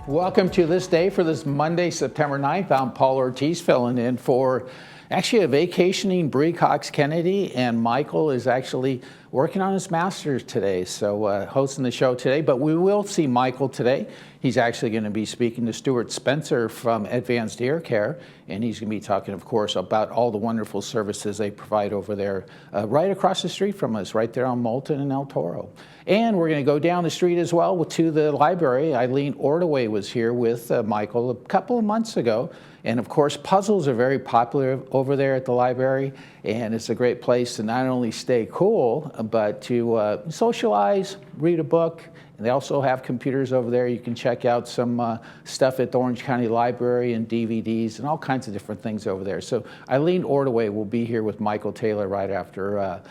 Welcome to This Day for this Monday, September 9th. I'm Paul Ortiz filling in for actually a vacationing Bree Cox Kennedy, and Michael is actually working on his master's today, so hosting the show today. But we will see Michael today. He's actually going to be speaking to Stuart Spencer from Advanced Ear Care, and he's going to be talking, of course, about all the wonderful services they provide over there, right across the street from us, right there on Moulton and El Toro. And we're going to go down the street as well to the library. Eileen Ordaway was here with Michael a couple of months ago. And of course, puzzles are very popular over there at the library, and it's a great place to not only stay cool, but to socialize, read a book. And they also have computers over there. You can check out some stuff at the Orange County Library and DVDs and all kinds of different things over there. So Eileen Ordaway will be here with Michael Taylor right after a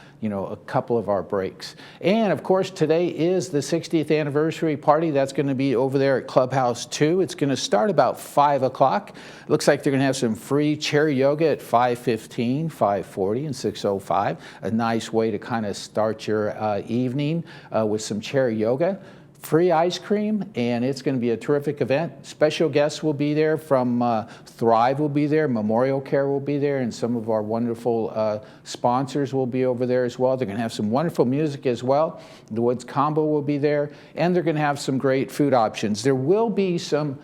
couple of our breaks. And of course, today is the 60th anniversary party. That's going to be over there at Clubhouse 2. It's going to start about 5 o'clock. Looks like they're going to have some free chair yoga at 5:15, 5:40, and 6:05. A nice way to kind of start your evening with some chair yoga. Free ice cream, and it's going to be a terrific event. Special guests will be there from Thrive will be there, Memorial Care will be there, and some of our wonderful sponsors will be over there as well. They're going to have some wonderful music as well. The Woods Combo will be there, and they're going to have some great food options. There will be some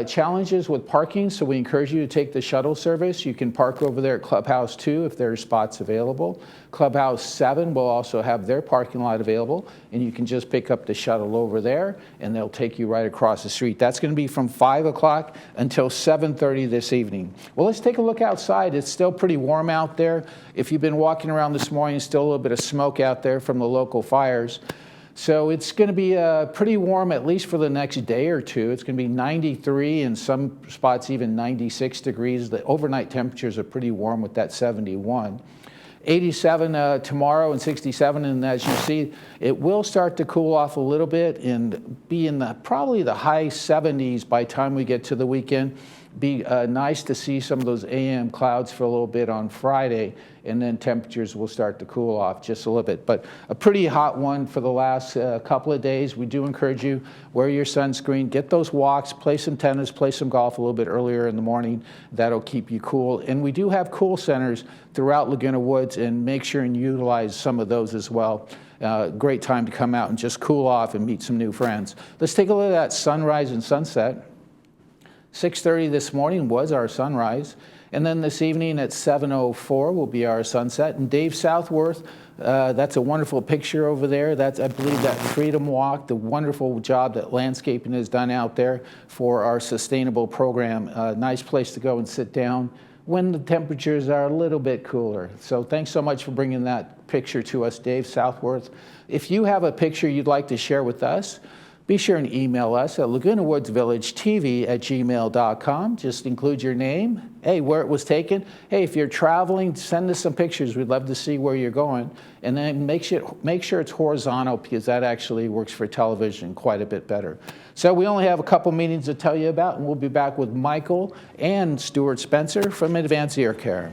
challenges with parking, so we encourage you to take the shuttle service. You can park over there at Clubhouse 2 if there are spots available. Clubhouse 7 will also have their parking lot available, and you can just pick up the shuttle over there, and they'll take you right across the street. That's going to be from 5 o'clock until 7:30 this evening. Well, let's take a look outside. It's still pretty warm out there. If you've been walking around this morning, still a little bit of smoke out there from the local fires. So it's going to be pretty warm, at least for the next day or two. It's going to be 93, in some spots even 96 degrees. The overnight temperatures are pretty warm with that 71. 87 tomorrow and 67, and as you see, it will start to cool off a little bit and be in probably the high 70s by the time we get to the weekend. Be nice to see some of those AM clouds for a little bit on Friday, and then temperatures will start to cool off just a little bit. But a pretty hot one for the last couple of days. We do encourage you, wear your sunscreen, get those walks, play some tennis, play some golf a little bit earlier in the morning. That'll keep you cool. And we do have cool centers throughout Laguna Woods, and make sure and utilize some of those as well. Great time to come out and just cool off and meet some new friends. Let's take a look at that sunrise and sunset. 6:30 this morning was our sunrise, and then this evening at 7:04 will be our sunset. And Dave Southworth, that's a wonderful picture over there. That's, I believe, that Freedom Walk, the wonderful job that landscaping has done out there for our sustainable program. Nice place to go and sit down when the temperatures are a little bit cooler. So thanks so much for bringing that picture to us, Dave Southworth. If you have a picture you'd like to share with us, be sure and email us at lagunawoodsvillagetv@gmail.com. Just include your name, hey, where it was taken. Hey, if you're traveling, send us some pictures. We'd love to see where you're going. And then make sure it's horizontal, because that actually works for television quite a bit better. So we only have a couple meetings to tell you about, and we'll be back with Michael and Stuart Spencer from Advanced Ear Care.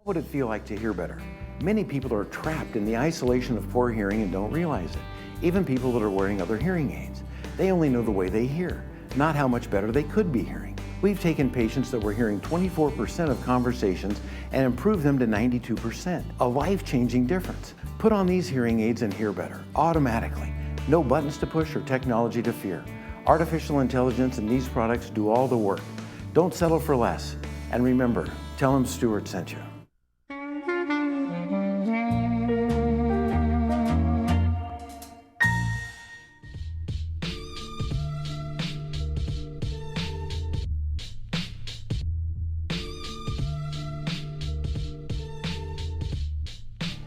What would it feel like to hear better? Many people are trapped in the isolation of poor hearing and don't realize it. Even people that are wearing other hearing aids. They only know the way they hear, not how much better they could be hearing. We've taken patients that were hearing 24% of conversations and improved them to 92%. A life-changing difference. Put on these hearing aids and hear better, automatically. No buttons to push or technology to fear. Artificial intelligence and these products do all the work. Don't settle for less. And remember, tell them Stuart sent you.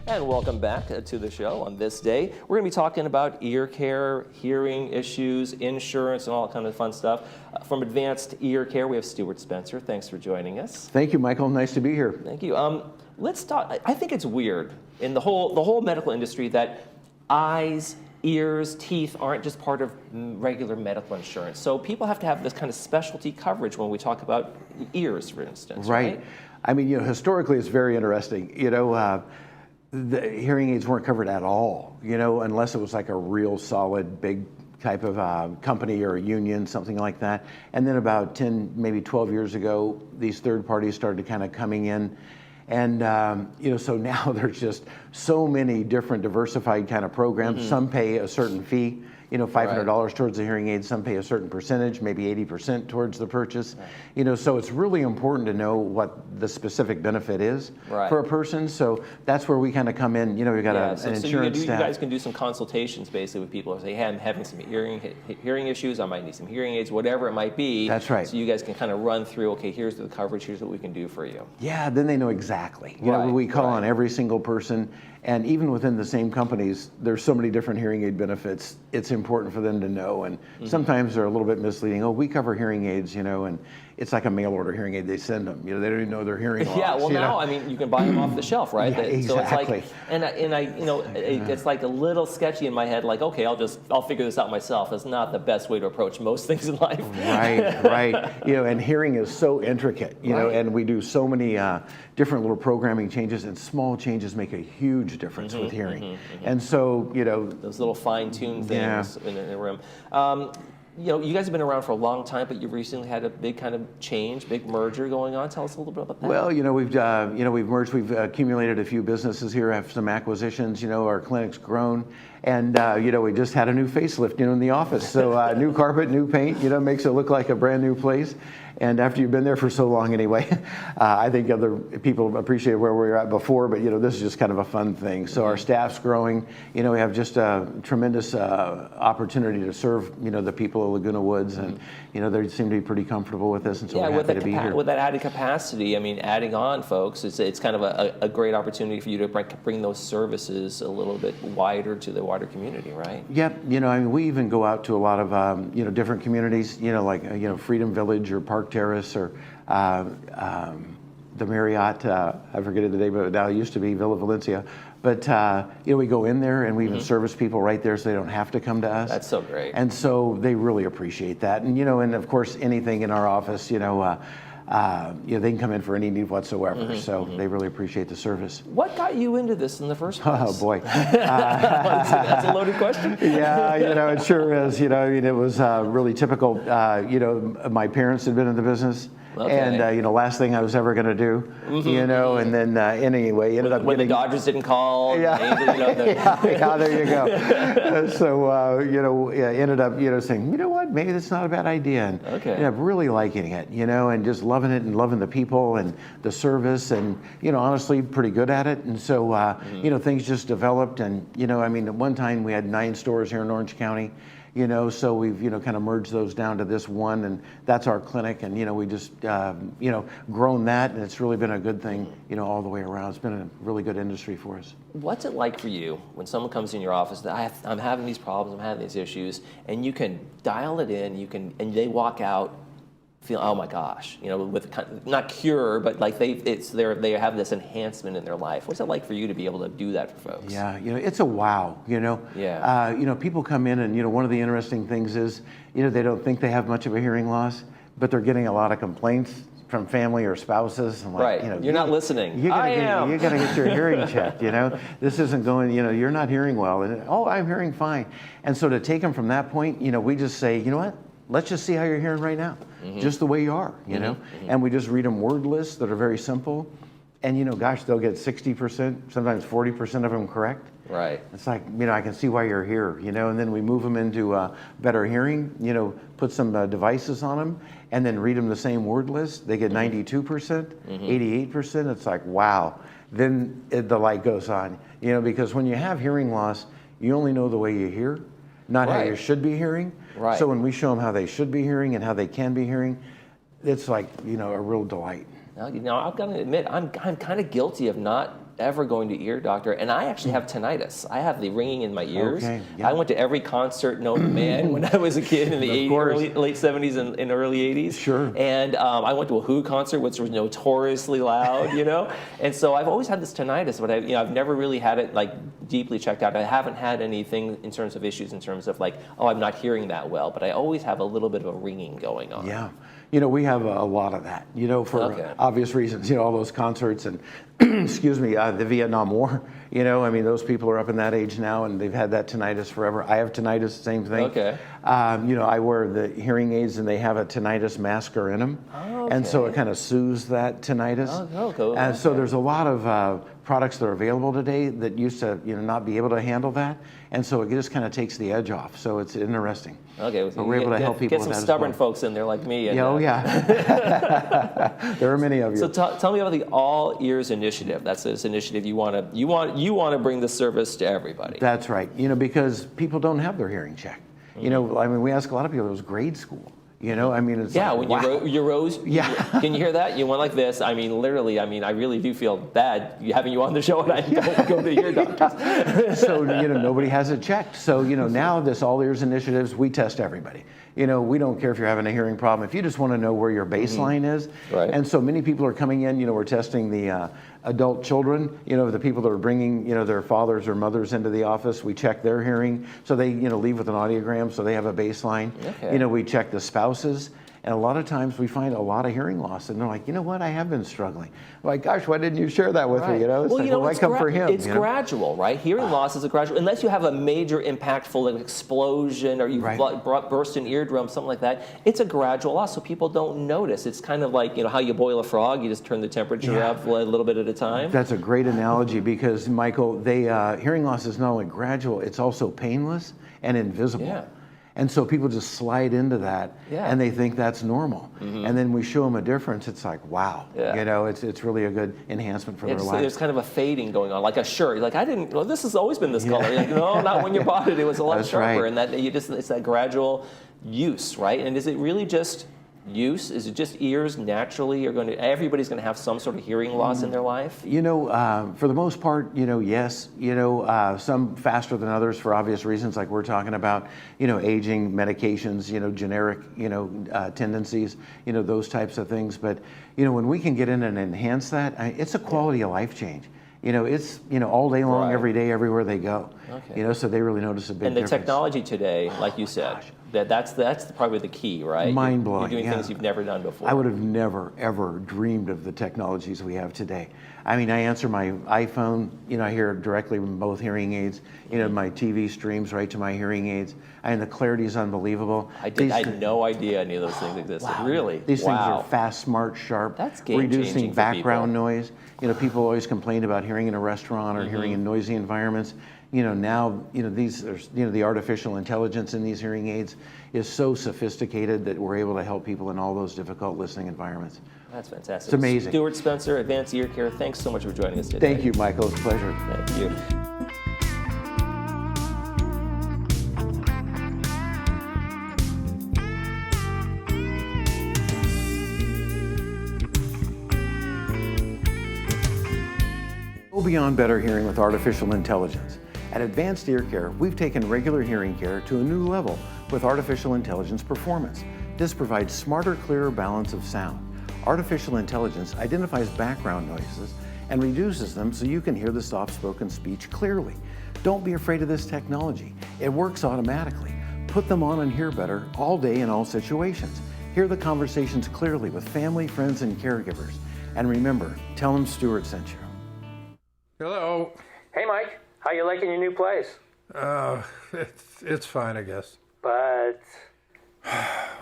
And welcome back to the show on this day. We're going to be talking about ear care, hearing issues, insurance, and all that kind of fun stuff. From Advanced Ear Care, we have Stuart Spencer. Thanks for joining us. Thank you, Michael. Nice to be here. Thank you. Let's talk. I think it's weird in the whole medical industry that eyes, ears, teeth aren't just part of regular medical insurance. So people have to have this kind of specialty coverage when we talk about ears, for instance. Right. I mean, historically, it's very interesting. The hearing aids weren't covered at all, unless it was like a real solid, big type of company or a union, something like that. And then about 10, maybe 12 years ago, these third parties started kind of coming in. And, so now there's just so many different diversified kind of programs. Some pay a certain fee, $500 towards the hearing aid. Some pay a certain percentage, maybe 80% towards the purchase. So it's really important to know what the specific benefit is for a person. So that's where we kind of come in. We've got an insurance staff. You guys can do some consultations basically with people and say, hey, I'm having some hearing issues. I might need some hearing aids, whatever it might be. That's right. So you guys can kind of run through, okay, here's the coverage, here's what we can do for you. Yeah, then they know exactly. We call on every single person. And even within the same companies, there's so many different hearing aid benefits. It's important for them to know. And sometimes they're a little bit misleading. Oh, we cover hearing aids, and it's like a mail order hearing aid they send them. They don't even know they're hearing loss. Yeah, well, now, I mean, you can buy them off the shelf, right? Yeah, exactly. So it's like, it's like a little sketchy in my head, like, okay, I'll figure this out myself. That's not the best way to approach most things in life. Right. And hearing is so intricate, and we do so many different little programming changes, and small changes make a huge difference with hearing. And so, those little fine-tuned things in the room. You guys have been around for a long time, but you've recently had a big kind of change, big merger going on. Tell us a little bit about that. Well, we've merged. We've accumulated a few businesses here, have some acquisitions. Our clinic's grown, and we just had a new facelift, in the office. So new carpet, new paint, makes it look like a brand new place. And after you've been there for so long anyway, I think other people appreciate where we were at before, but this is just kind of a fun thing. So our staff's growing. We have just a tremendous opportunity to serve, the people of Laguna Woods, and they seem to be pretty comfortable with this, and so we're happy to be here. With that added capacity, I mean, adding on folks, it's kind of a great opportunity for you to bring those services a little bit wider to the wider community, right? Yep. I mean, we even go out to a lot of different communities, like Freedom Village or Park Terrace or the Marriott, I forget the name of it now, it used to be Villa Valencia. But we go in there and we even service people right there so they don't have to come to us. That's so great. And so they really appreciate that. And and of course anything in our office, they can come in for any need whatsoever. So they really appreciate the service. What got you into this in the first place? Oh boy. That's a loaded question. Yeah, it sure is. It was really typical. My parents had been in the business. Okay. And last thing I was ever going to do, and then anyway, ended up when the Dodgers didn't call. Yeah, there you go. So ended up saying, what, maybe that's not a bad idea, and ended up really liking it, and just loving it and loving the people and the service, and honestly pretty good at it, and so things just developed, and at one time we had 9 stores here in Orange County. So we've, kind of merged those down to this one, and that's our clinic, and, we just, grown that, and it's really been a good thing, all the way around. It's been a really good industry for us. What's it like for you when someone comes in your office that I'm having these problems, I'm having these issues, and you can dial it in, and they walk out, feel, oh my gosh, with not cure, but like they have this enhancement in their life. What's it like for you to be able to do that for folks? Yeah, it's a wow, Yeah. People come in and, one of the interesting things is, they don't think they have much of a hearing loss, but they're getting a lot of complaints from family or spouses. And like, right. You're not listening. You got to get your hearing checked, This isn't going, you're not hearing well. And, oh, I'm hearing fine. And so to take them from that point, we just say, you know what? Let's just see how you're hearing right now, just the way you are, And we just read them word lists that are very simple. And, gosh, they'll get 60%, sometimes 40% of them correct. Right. It's like, I can see why you're here, and then we move them into better hearing, put some devices on them, and then read them the same word list. They get 92%, 88%. It's like, wow. Then the light goes on, because when you have hearing loss, you only know the way you hear, not how you should be hearing. Right. So when we show them how they should be hearing and how they can be hearing, it's like, a real delight. Now, I've got to admit, I'm kind of guilty of not ever going to ear doctor, and I actually have tinnitus. I have the ringing in my ears. Okay, yeah. I went to every concert known to man when I was a kid in the 80s, late 70s and early 80s. Sure. And I went to a Who concert, which was notoriously loud, And so I've always had this tinnitus, but I've never really had it like deeply checked out. I haven't had anything in terms of issues in terms of like, oh, I'm not hearing that well, but I always have a little bit of a ringing going on. Yeah. we have a lot of that, for Okay. obvious reasons, all those concerts and, excuse me, the Vietnam War, those people are up in that age now and they've had that tinnitus forever. I have tinnitus, same thing. Okay. I wear the hearing aids and they have a tinnitus masker in them. Oh, And so okay. it kind of soothes that tinnitus. Oh, cool. And so Okay. there's a lot of products that are available today that used to, not be able to handle that. And so it just kind of takes the edge off. So it's interesting. Okay, But we're able to help people get with some that as stubborn well. folks in there like me. And, Yeah, oh, yeah. There are many of you. So tell me about the All Ears Initiative. That's this initiative you want to bring the service to everybody. That's right. Because people don't have their hearing checked. We ask a lot of people, it was grade school. It's Yeah, like, when wow. you rose, Yeah. can you hear that? You went like this. Literally, I really do feel bad having you on the show and I don't go to ear doctors. So, nobody has it checked. So, now this All Ears Initiatives, we test everybody. We don't care if you're having a hearing problem. If you just want to know where your baseline is. Right. And so many people are coming in, we're testing the adult children, the people that are bringing, their fathers or mothers into the office. We check their hearing. So they, leave with an audiogram so they have a baseline. Okay. We check the spouses. And a lot of times we find a lot of hearing loss, and they're like, you know what, I have been struggling. I'm like, gosh, why didn't you share that with me? It's like, well, I come for him. It's gradual, right? Hearing loss is a gradual, unless you have a major impactful explosion or you've burst an eardrum, something like that. It's a gradual loss, so people don't notice. It's kind of like how you boil a frog. You just turn the temperature up a little bit at a time. That's a great analogy because, Michael, hearing loss is not only gradual, it's also painless and invisible. Yeah. And so people just slide into that, and they think that's normal. And then we show them a difference. It's like, wow, it's really a good enhancement for their life. There's kind of a fading going on, like a shirt. You're like, this has always been this color. You're like, no, not when you bought it. It was a lot That's sharper. right. And it's that gradual use, right? And is it really just use? Is it just ears naturally everybody's going to have some sort of hearing loss in their life? For the most part, yes. Some faster than others for obvious reasons, like we're talking about, aging, medications, generic, tendencies, those types of things. But, when we can get in and enhance that, it's a quality of life change. It's, all day long, every day, everywhere they go. Okay. So they really notice a big And the difference. technology today, like you said, that's probably the key, right? Mind-blowing, You're doing yeah. things you've never done before. I would have never, ever dreamed of the technologies we have today. I answer my iPhone, I hear directly from both hearing aids. My TV streams right to my hearing aids. The clarity is unbelievable. I had no idea any of those things existed. Wow. Really? These things are fast, smart, sharp. That's game-changing reducing for background people. noise. People always complain about hearing in a restaurant or hearing in noisy environments. Now, the artificial intelligence in these hearing aids is so sophisticated that we're able to help people in all those difficult listening environments. That's fantastic. It's amazing. Stuart Spencer, Advanced Ear Care, thanks so much for joining us today. Thank you, Michael. It's a pleasure. Thank you. Go beyond better hearing with artificial intelligence. At Advanced Ear Care, we've taken regular hearing care to a new level with artificial intelligence performance. This provides smarter, clearer balance of sound. Artificial intelligence identifies background noises and reduces them so you can hear the soft-spoken speech clearly. Don't be afraid of this technology. It works automatically. Put them on and hear better all day in all situations. Hear the conversations clearly with family, friends, and caregivers. And remember, tell them Stuart sent you. Hello. Hey, Mike. How you liking your new place? It's fine, I guess. But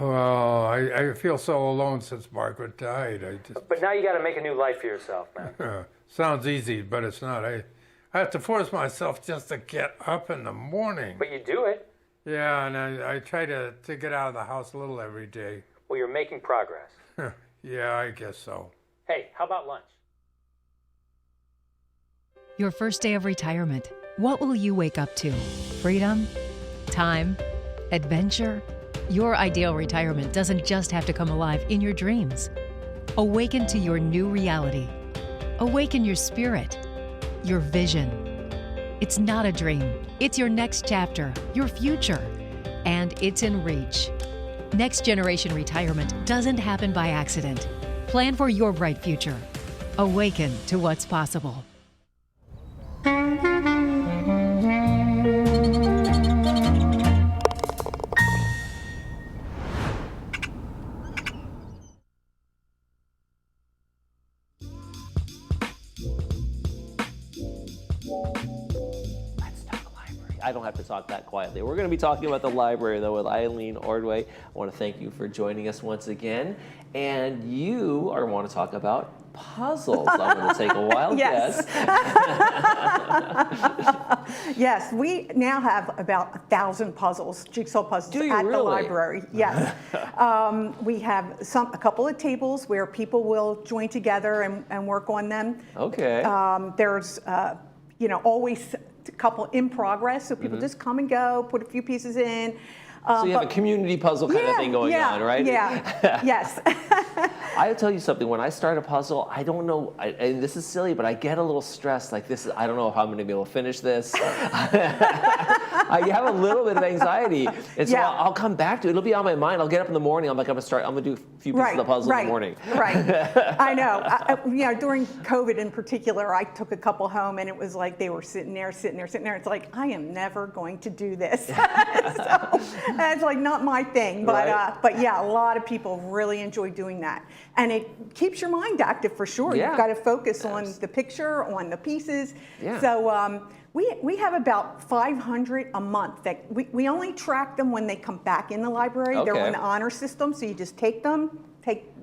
Well, I feel so alone since Margaret died. but now you got to make a new life for yourself, man. Sounds easy, but it's not. I have to force myself just to get up in the morning. But you do it. Yeah, and I try to get out of the house a little every day. Well, you're making progress. Yeah, I guess so. Hey, how about lunch? Your first day of retirement. What will you wake up to? Freedom? Time? Adventure? Your ideal retirement doesn't just have to come alive in your dreams. Awaken to your new reality. Awaken your spirit, your vision. It's not a dream. It's your next chapter, your future, and it's in reach. Next generation retirement doesn't happen by accident. Plan for your bright future. Awaken to what's possible. Let's talk library. I don't have to talk that quietly. We're going to be talking about the library, though, with Eileen Ordway. I want to thank you for joining us once again. And you want to talk about puzzles. I'm going to take a wild Yes. guess. Yes, we now have about 1,000 puzzles, jigsaw puzzles Do you at the really? library. Yes. We have a couple of tables where people will join together and work on them. Okay. There's always a couple in progress, so people just come and go, put a few pieces in. So you have a community puzzle kind of thing going on, right? Yeah, yes. I'll tell you something. When I start a puzzle, I don't know, and this is silly, but I get a little stressed. Like I don't know if I'm going to be able to finish this. I have a little bit of anxiety, and so I'll come back to it. It'll be on my mind. I'll get up in the morning. I'm going to do a few pieces of the puzzle in the morning. Right. I know. During COVID in particular, I took a couple home, and it was like they were sitting there. It's like, I am never going to do this. So, it's like not my thing, but yeah, a lot of people really enjoy doing that, and it keeps your mind active for sure. Yeah. You've got to focus on the picture, on the pieces. Yeah. So we have about 500 a month that we only track them when they come back in the library. Okay. They're on the honor system, so you just take them.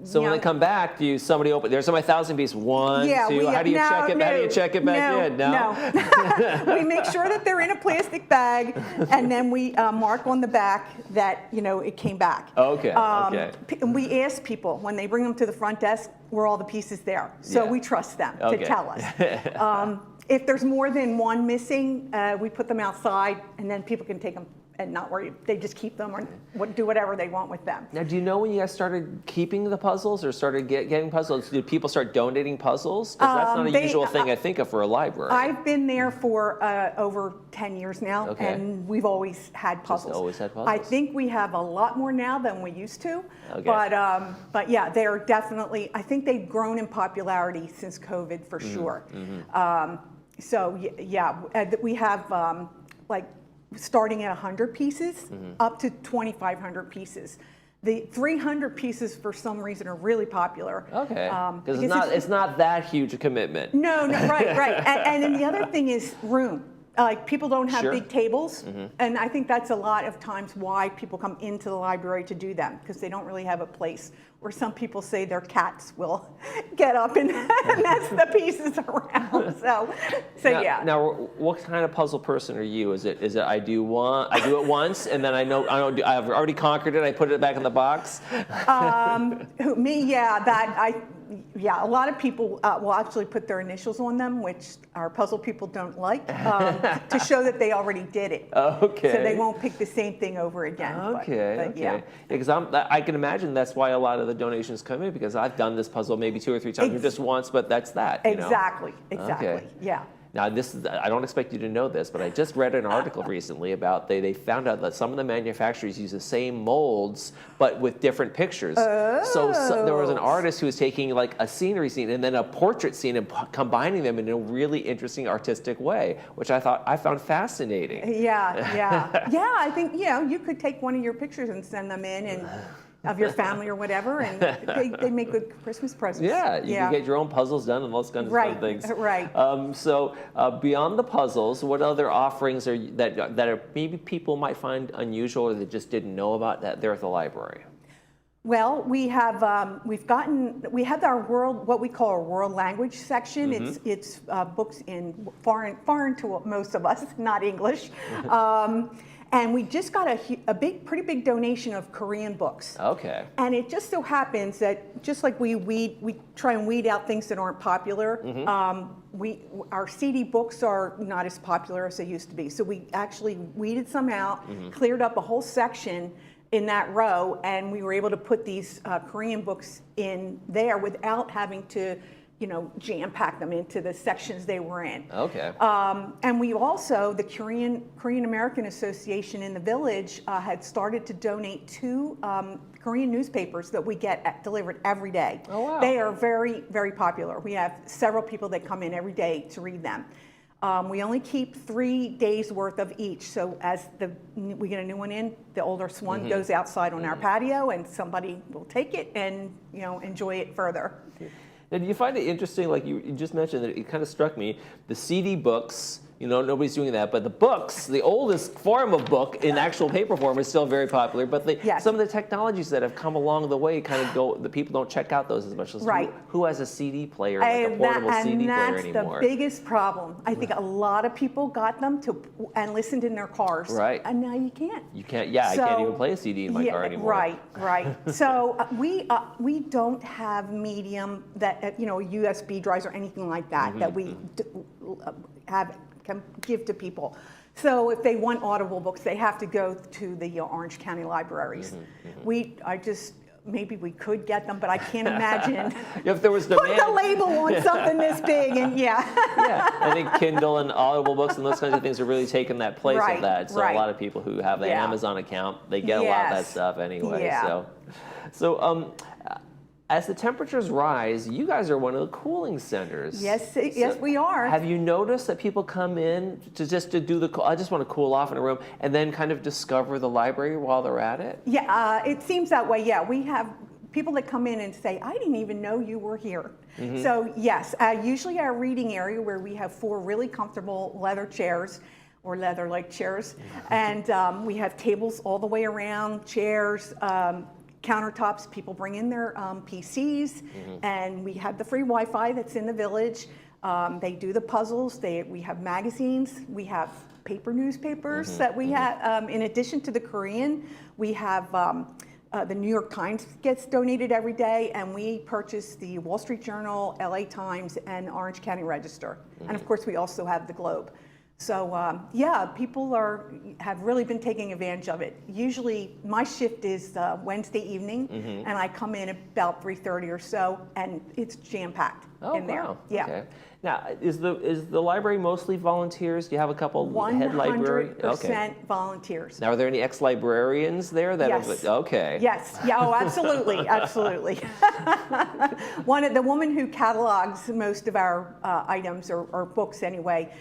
So when they come back, somebody open? There's my 1,000 piece. One, two. How do you check it? How do you check it back in? No. We make sure that they're in a plastic bag, and then we mark on the back that it came back. Okay. And we ask people when they bring them to the front desk, were all the pieces there? So we trust them to tell us. If there's more than one missing, we put them outside, and then people can take them and not worry. They just keep them or do whatever they want with them. Now, do you know when you guys started keeping the puzzles or started getting puzzles? Did people start donating puzzles? Because that's not a usual thing I think of for a library. I've been there for over 10 years now, and we've always had puzzles. Just always had puzzles. I think we have a lot more now than we used to. Okay. But yeah, they're definitely, I think they've grown in popularity since COVID for sure. So yeah, we have starting at 100 pieces up to 2,500 pieces. The 300 pieces, for some reason, are really popular. Okay, because it's not that huge a commitment. No, right. And then the other thing is room. Like people don't have big tables, and I think that's a lot of times why people come into the library to do them, because they don't really have a place. Or some people say their cats will get up and mess the pieces around. So yeah. Now, what kind of puzzle person are you? Is it I do it once, and then I've already conquered it. I put it back in the box. Me, yeah, a lot of people will actually put their initials on them, which our puzzle people don't like, to show that they already did it. Okay. So they won't pick the same thing over again. Okay. Yeah. Because I can imagine that's why a lot of the donations come in, because I've done this puzzle maybe 2 or 3 times, or just once, but that's that. Exactly. Okay. Yeah. Now, I don't expect you to know this, but I just read an article recently about they found out that some of the manufacturers use the same molds, but with different pictures. So there was an artist who was taking like a scenery scene and then a portrait scene and combining them in a really interesting artistic way, which I found fascinating. Yeah. I think, you could take one of your pictures and send them in and of your family or whatever, and they make good Christmas presents. Yeah, you can get your own puzzles done and those kinds of fun things. Right. So beyond the puzzles, what other offerings that maybe people might find unusual or they just didn't know about that they're at the library? Well, we have what we call our world language section. It's books in foreign to most of us, not English. And we just got a pretty big donation of Korean books. Okay. And it just so happens that just like we try and weed out things that aren't popular, our CD books are not as popular as they used to be. So we actually weeded some out, cleared up a whole section in that row, and we were able to put these Korean books in there without having to jam pack them into the sections they were in. Okay. And we also, the Korean American Association in the village had started to donate 2 Korean newspapers that we get delivered every day. Oh, wow. They are very, very popular. We have several people that come in every day to read them. We only keep 3 days worth of each. So as we get a new one in, the older one goes outside on our patio, and somebody will take it and enjoy it further. And do you find it interesting, like you just mentioned, that it kind of struck me, the CD books, nobody's doing that, but the books, the oldest form of book in actual paper form is still very popular, but Yes. some of the technologies that have come along the way kind of the people don't check out those as much. Right. Who has a CD player, like a portable CD player anymore? The biggest problem. I think a lot of people got them and listened in their cars. Right. And now you can't. You can't, I can't even play a CD in my car anymore. Right. So we don't have medium that, USB drives or anything like that that we can give to people. So if they want audible books, they have to go to the Orange County libraries. Maybe we could get them, but I can't imagine. If there was demand. Put the label on something this big and Yeah, I think Kindle and Audible books and those kinds of things are really taking that place of that. So a lot of people who have the Amazon account, they get a lot of that stuff anyway. Yeah. So as the temperatures rise, you guys are one of the cooling centers. Yes, we are. Have you noticed that people come in to do I just want to cool off in a room, and then kind of discover the library while they're at it? Yeah, it seems that way. Yeah, we have people that come in and say, I didn't even know you were here. So yes, usually our reading area where we have 4 really comfortable leather chairs or leather-like chairs, and we have tables all the way around, chairs, countertops. People bring in their PCs, and we have the free Wi-Fi that's in the village. They do the puzzles. We have magazines. We have paper newspapers that we have. In addition to the Korean, we have the New York Times gets donated every day, and we purchase the Wall Street Journal, LA Times, and Orange County Register. And of course, we also have the Globe. So people have really been taking advantage of it. Usually my shift is Wednesday evening, and I come in about 3:30 or so, and it's jam-packed in there. Wow. Yeah. Okay. Now, is the library mostly volunteers? Do you have a couple head library? 100% volunteers. Now, are there any ex-librarians there that Yes. Okay. Yes. Yeah. Oh, absolutely. Absolutely. The woman who catalogs most of our items or books anyway.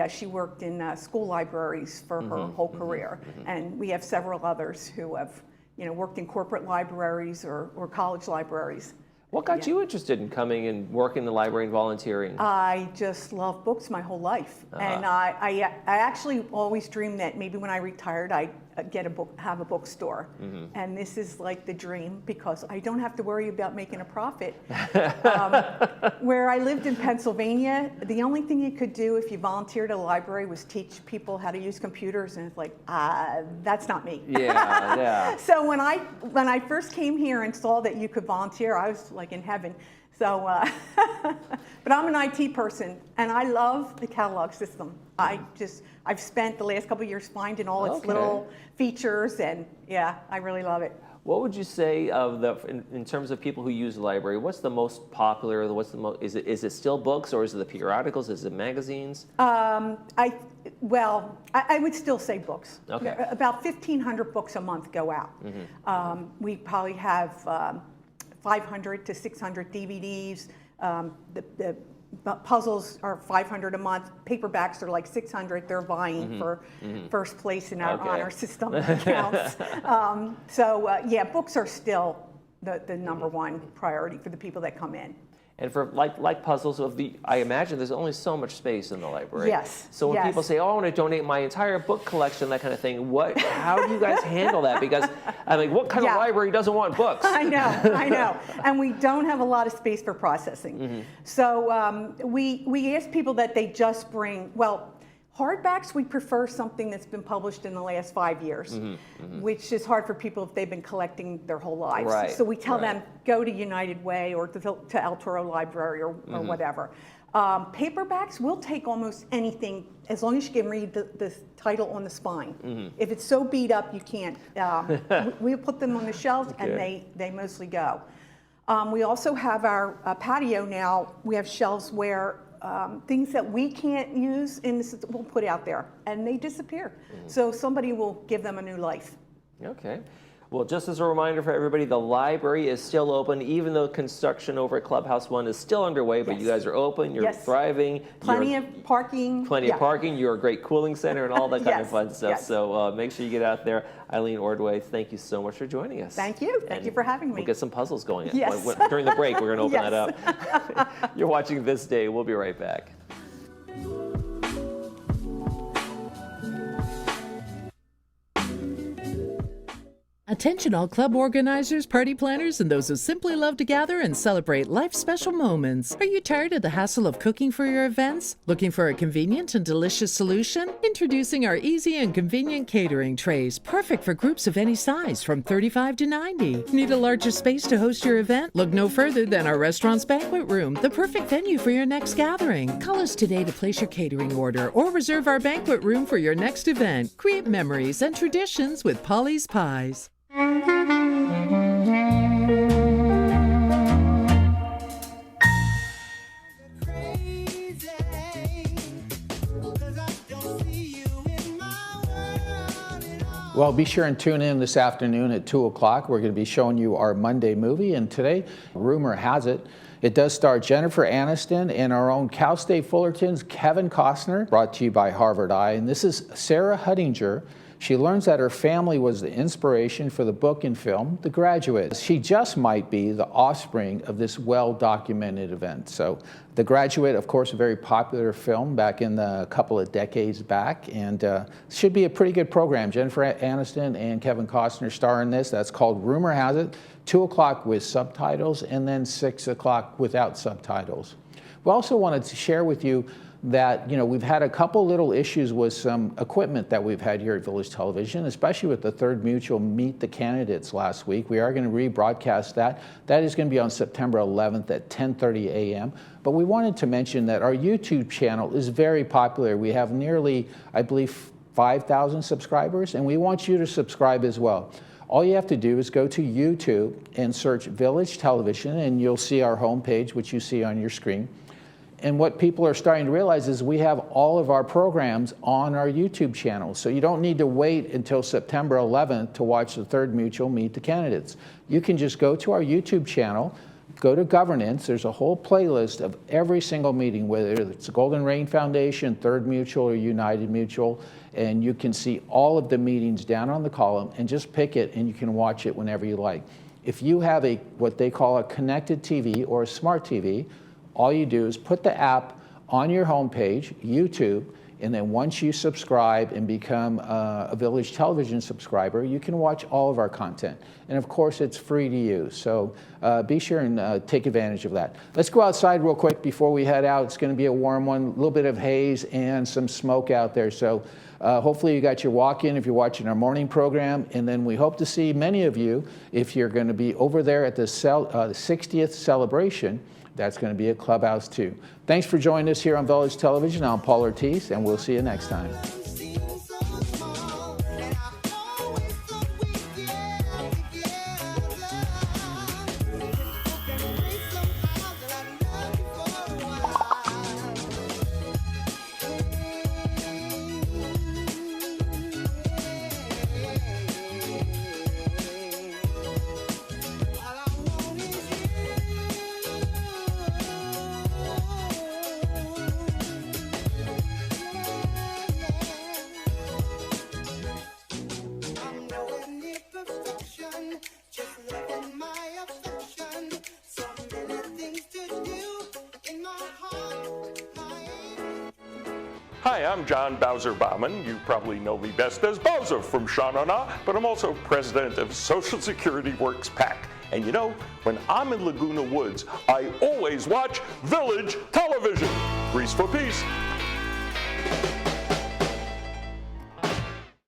She worked in school libraries for her whole career, and we have several others who have, worked in corporate libraries or college libraries. What got you interested in coming and working in the library and volunteering? I just love books my whole life, and I actually always dreamed that maybe when I retired I'd have a bookstore, and this is like the dream because I don't have to worry about making a profit. Where I lived in Pennsylvania, the only thing you could do if you volunteered at a library was teach people how to use computers, and it's like, that's not me. Yeah. So when I first came here and saw that you could volunteer, I was like in heaven. So, but I'm an IT person, and I love the catalog system. I've spent the last couple of years finding all its little features, and I really love it. What would you say of in terms of people who use the library? What's the most popular? Is it still books, or is it the periodicals? Is it magazines? I would still say books. Okay. About 1,500 books a month go out. We probably have 500 to 600 DVDs. The puzzles are 500 a month. Paperbacks are like 600. They're vying for first place in our honor system accounts. Books are still the number one priority for the people that come in. And for like puzzles, I imagine there's only so much space in the library. Yes. So when people say, "Oh, I want to donate my entire book collection," that kind of thing, how do you guys handle that? Because I mean, what kind of library doesn't want books? I know. And we don't have a lot of space for processing. So we ask people that they just bring, hardbacks, we prefer something that's been published in the last 5 years, which is hard for people if they've been collecting their whole lives. Right, so we tell them, go to United Way or to El Toro Library or whatever. Paperbacks, we'll take almost anything as long as you can read the title on the spine. If it's so beat up you can't, we'll put them on the shelves and they mostly go. We also have our patio now. We have shelves where things that we can't use we'll put out there, and they disappear. So somebody will give them a new life. Okay. Well, just as a reminder for everybody, the library is still open, even though construction over at Clubhouse 1 is still underway, but you guys are open, you're Yes. thriving. Plenty of parking. Plenty of parking, you're a great cooling center and all that kind of Yes, fun stuff. yes. So make sure you get out there. Eileen Ordway, thank you so much for joining us. Thank you. Thank you for having me. We'll get some puzzles going. Yes. During the break, we're going to open Yes. that up. You're watching This Day. We'll be right back. Attention all club organizers, party planners, and those who simply love to gather and celebrate life's special moments. Are you tired of the hassle of cooking for your events? Looking for a convenient and delicious solution? Introducing our easy and convenient catering trays, perfect for groups of any size from 35 to 90. Need a larger space to host your event? Look no further than our restaurant's banquet room, the perfect venue for your next gathering. Call us today to place your catering order or reserve our banquet room for your next event. Create memories and traditions with Polly's Pies. Well, be sure and tune in this afternoon at 2 o'clock. We're going to be showing you our Monday movie. And today, rumor has it, it does star Jennifer Aniston and our own Cal State Fullerton's Kevin Costner, brought to you by Harvard Eye. And this is Sarah Huttinger. She learns that her family was the inspiration for the book and film, The Graduate. She just might be the offspring of this well-documented event. So The Graduate, of course, a very popular film back in the couple of decades back, and should be a pretty good program. Jennifer Aniston and Kevin Costner star in this. That's called Rumor Has It, 2 o'clock with subtitles, and then 6 o'clock without subtitles. We also wanted to share with you that, we've had a couple little issues with some equipment that we've had here at Village Television, especially with the Third Mutual Meet the Candidates last week. We are going to rebroadcast that. That is going to be on September 11th at 10:30 a.m. But we wanted to mention that our YouTube channel is very popular. We have nearly, I believe, 5,000 subscribers, and we want you to subscribe as well. All you have to do is go to YouTube and search Village Television, and you'll see our homepage, which you see on your screen. And what people are starting to realize is we have all of our programs on our YouTube channel. So you don't need to wait until September 11th to watch the Third Mutual Meet the Candidates. You can just go to our YouTube channel, go to governance. There's a whole playlist of every single meeting, whether it's the Golden Rain Foundation, Third Mutual, or United Mutual. And you can see all of the meetings down on the column and just pick it and you can watch it whenever you like. If you have what they call a connected TV or a smart TV, all you do is put the app on your homepage, YouTube, and then once you subscribe and become a Village Television subscriber, you can watch all of our content. And of course, it's free to use. So be sure and take advantage of that. Let's go outside real quick before we head out. It's going to be a warm one, a little bit of haze and some smoke out there. So hopefully you got your walk-in if you're watching our morning program. And then we hope to see many of you if you're going to be over there at the 60th celebration. That's going to be at Clubhouse 2. Thanks for joining us here on Village Television. I'm Paul Ortiz, and we'll see you next time. Hi, I'm John Bowser Bauman. You probably know me best as Bowser from Sha-Na-Na, but I'm also president of Social Security Works PAC. And you know, when I'm in Laguna Woods, I always watch Village Television. Grease for peace.